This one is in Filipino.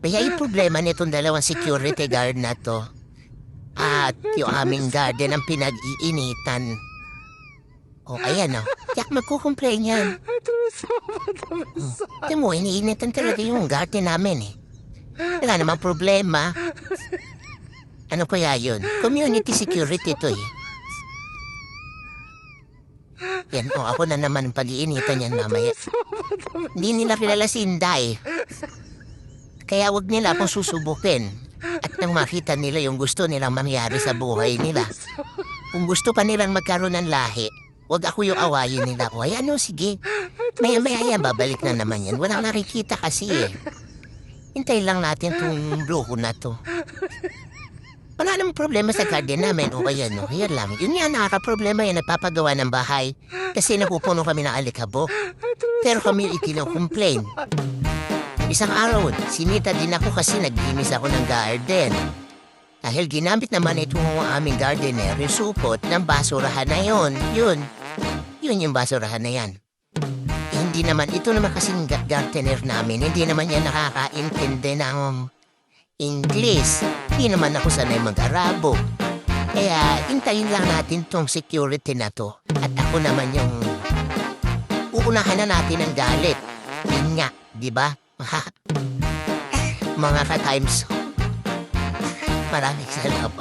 Kaya yung problema nitong dalawang security guard na to at yung aming garden ang pinag-iinitan. O, ayan o. Tiyak magkukomplain yan. Ito mo, iniinitan talaga yung garden namin eh. Wala namang problema. Ano kaya yun? Community security to eh. Yan o, ako na naman ang pag-iinitan yan mamaya. Hindi nila kilala si Inday. Kaya wag nila akong susubukin. At nang makita nila yung gusto nilang mangyari sa buhay nila. Kung gusto pa nilang magkaroon ng lahi, wag ako yung awayin nila. O ay ano, sige. Maya-maya yan, babalik na naman yan. Walang nakikita kasi eh. Hintay lang natin tong bruho na to. Wala namang problema sa garden namin. O kaya no, yan lang. Yun nga, nakaka-problema yan, nagpapagawa ng bahay. Kasi napupuno kami ng alikabok. Pero kami ikino-complain. Isang araw, sinita din ako kasi naglinis ako ng garden. Dahil ginamit naman itong aming gardener yung supot ng basurahan na yon. Yun yung basurahan na yan. Hindi naman, ito naman kasing gardener namin, hindi naman yan nakakaintindi ng English. Hindi naman ako sanay mag-Arabo. Kaya, hintayin lang natin tong security na to. At ako naman yung uunahan na natin ang galit. Yun nga, di ba? Mga ka-times. Maraming salamat.